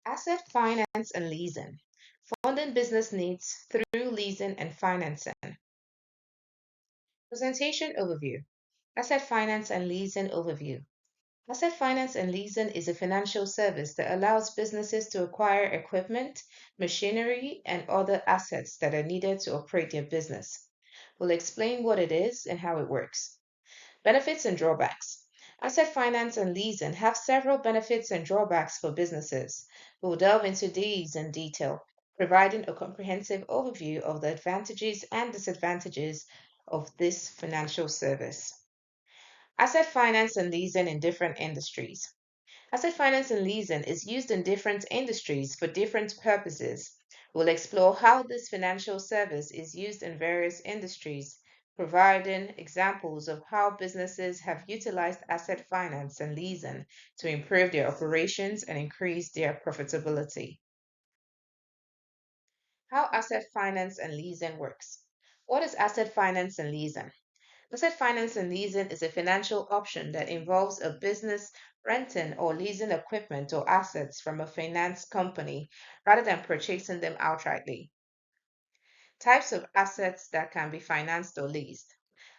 Asset finance and leasing. Funding business needs through leasing and financing. Presentation overview. Asset finance and leasing overview. Asset finance and leasing is a financial service that allows businesses to acquire equipment, machinery, and other assets that are needed to operate their business. We'll explain what it is and how it works. Benefits and drawbacks. Asset finance and leasing have several benefits and drawbacks for businesses. We'll delve into these in detail, providing a comprehensive overview of the advantages and disadvantages of this financial service. Asset finance and leasing in different industries. Asset finance and leasing is used in different industries for different purposes. We'll explore how this financial service is used in various industries, providing examples of how businesses have utilized asset finance and leasing to improve their operations and increase their profitability. How asset finance and leasing works. What is asset finance and leasing? Asset finance and leasing is a financial option that involves a business renting or leasing equipment or assets from a finance company rather than purchasing them outrightly. Types of assets that can be financed or leased.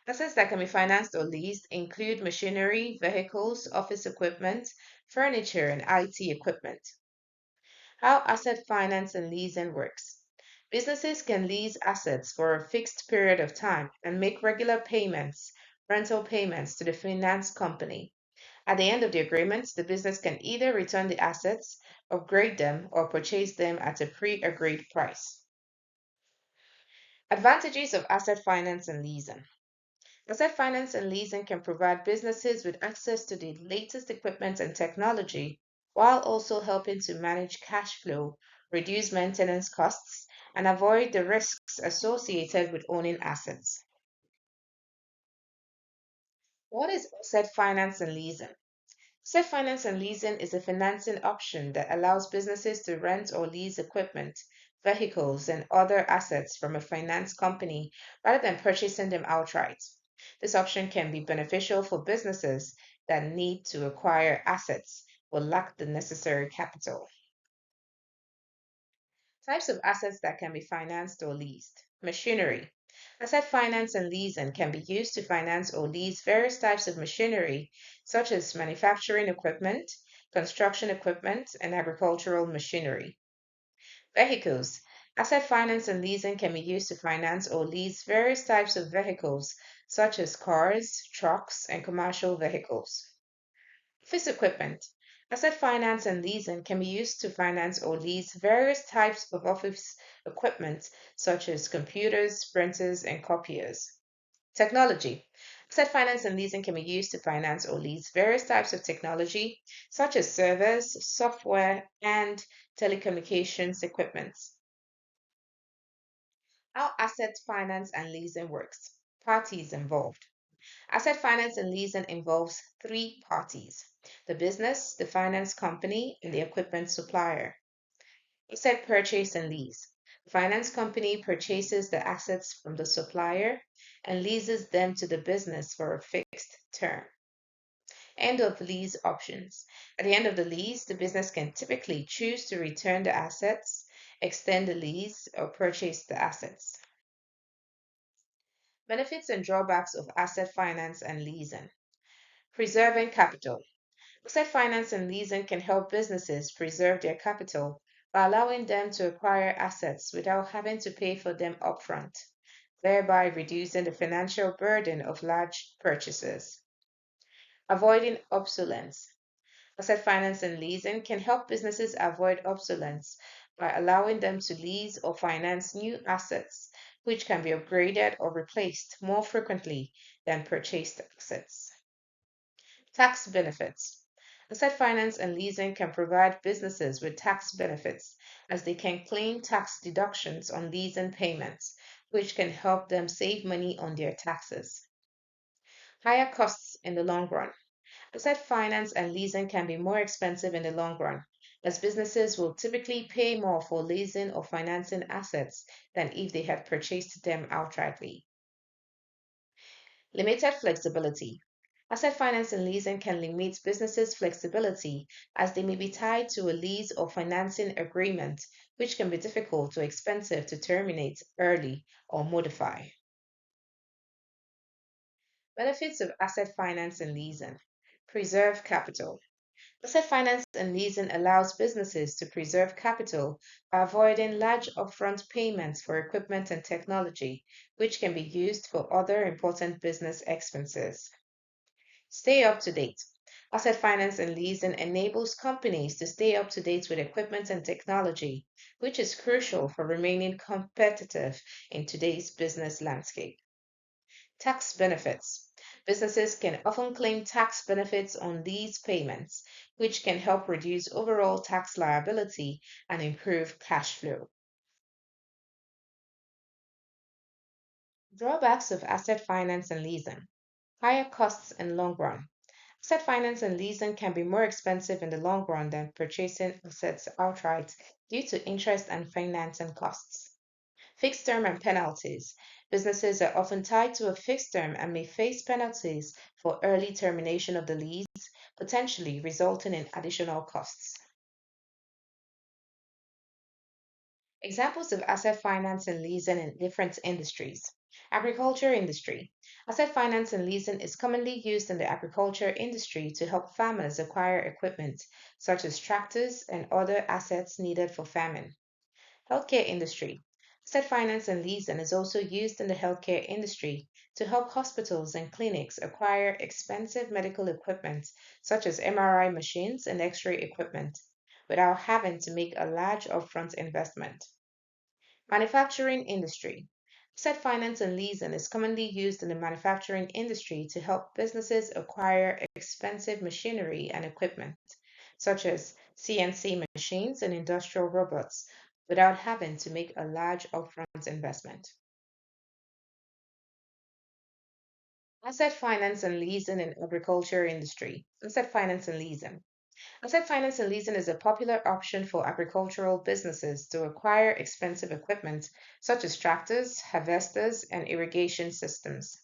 Assets that can be financed or leased include machinery, vehicles, office equipment, furniture, and IT equipment. How asset finance and leasing works. Businesses can lease assets for a fixed period of time and make regular payments, rental payments to the finance company. At the end of the agreement, the business can either return the assets, upgrade them, or purchase them at a pre agreed price. Advantages of asset finance and leasing. Asset finance and leasing can provide businesses with access to the latest equipment and technology while also helping to manage cash flow, reduce maintenance costs, and avoid the risks associated with owning assets. What is asset finance and leasing? Asset finance and leasing is a financing option that allows businesses to rent or lease equipment, vehicles, and other assets from a finance company rather than purchasing them outright. This option can be beneficial for businesses that need to acquire assets but lack the necessary capital. Types of assets that can be financed or leased. Machinery. Asset finance and leasing can be used to finance or lease various types of machinery, such as manufacturing equipment, construction equipment, and agricultural machinery. Vehicles. Asset finance and leasing can be used to finance or lease various types of vehicles, such as cars, trucks, and commercial vehicles. Office equipment. Asset finance and leasing can be used to finance or lease various types of office equipment, such as computers, printers, and copiers. Technology. Asset finance and leasing can be used to finance or lease various types of technology, such as servers, software, and telecommunications equipment. How asset finance and leasing works. Parties involved. Asset finance and leasing involves three parties: the business, the finance company, and the equipment supplier. Asset purchase and lease. The finance company purchases the assets from the supplier and leases them to the business for a fixed term. End of lease options. At the end of the lease, the business can typically choose to return the assets, extend the lease, or purchase the assets. Benefits and drawbacks of asset finance and leasing. Preserving capital. Asset finance and leasing can help businesses preserve their capital by allowing them to acquire assets without having to pay for them upfront, thereby reducing the financial burden of large purchases. Avoiding obsolescence. Asset finance and leasing can help businesses avoid obsolescence by allowing them to lease or finance new assets, which can be upgraded or replaced more frequently than purchased assets. Tax benefits. Asset finance and leasing can provide businesses with tax benefits as they can claim tax deductions on leasing payments, which can help them save money on their taxes. Higher costs in the long run. Asset finance and leasing can be more expensive in the long run, as businesses will typically pay more for leasing or financing assets than if they had purchased them outrightly. Limited flexibility. Asset finance and leasing can limit businesses' flexibility as they may be tied to a lease or financing agreement, which can be difficult or expensive to terminate early or modify. Benefits of asset finance and leasing: preserve capital. Asset finance and leasing allows businesses to preserve capital by avoiding large upfront payments for equipment and technology, which can be used for other important business expenses. Stay up to date. Asset finance and leasing enables companies to stay up to date with equipment and technology, which is crucial for remaining competitive in today's business landscape. Tax benefits. Businesses can often claim tax benefits on these payments, which can help reduce overall tax liability and improve cash flow. Drawbacks of asset finance and leasing: higher costs in long run. Asset finance and leasing can be more expensive in the long run than purchasing assets outright due to interest and financing costs. Fixed term and penalties. Businesses are often tied to a fixed term and may face penalties for early termination of the lease, potentially resulting in additional costs. Examples of asset finance and leasing in different industries. Agriculture industry. Asset finance and leasing is commonly used in the agriculture industry to help farmers acquire equipment such as tractors and other assets needed for farming. Healthcare industry. Asset finance and leasing is also used in the healthcare industry to help hospitals and clinics acquire expensive medical equipment such as MRI machines and X-ray equipment without having to make a large upfront investment. Manufacturing industry. Asset finance and leasing is commonly used in the manufacturing industry to help businesses acquire expensive machinery and equipment, such as CNC machines and industrial robots, without having to make a large upfront investment. Asset finance and leasing in agriculture industry. Asset finance and leasing. Asset finance and leasing is a popular option for agricultural businesses to acquire expensive equipment such as tractors, harvesters, and irrigation systems.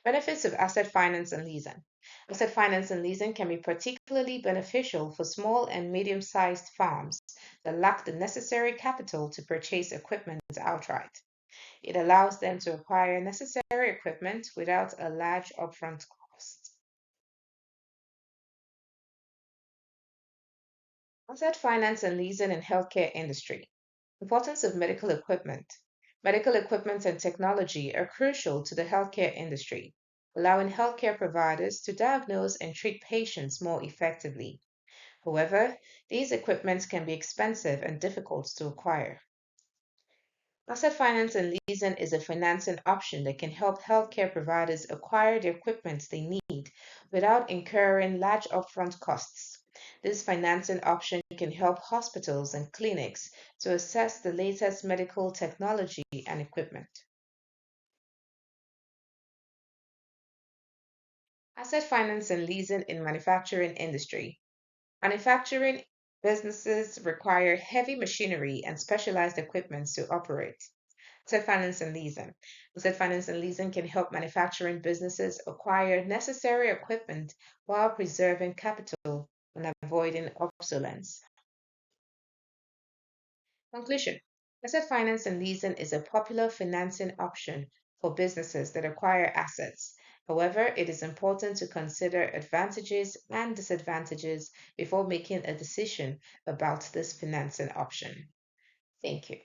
Benefits of asset finance and leasing. Asset finance and leasing can be particularly beneficial for small and medium sized farms that lack the necessary capital to purchase equipment outright. It allows them to acquire necessary equipment without a large upfront cost. Asset finance and leasing in healthcare industry. Importance of medical equipment. Medical equipment and technology are crucial to the healthcare industry, allowing healthcare providers to diagnose and treat patients more effectively. However, these equipments can be expensive and difficult to acquire. Asset finance and leasing is a financing option that can help healthcare providers acquire the equipment they need without incurring large upfront costs. This financing option can help hospitals and clinics to access the latest medical technology and equipment. Asset finance and leasing in manufacturing industry. Manufacturing businesses require heavy machinery and specialized equipment to operate. Asset finance and leasing. Asset finance and leasing can help manufacturing businesses acquire necessary equipment while preserving capital and avoiding obsolescence. Conclusion: asset finance and leasing is a popular financing option for businesses that acquire assets. However, it is important to consider advantages and disadvantages before making a decision about this financing option. Thank you.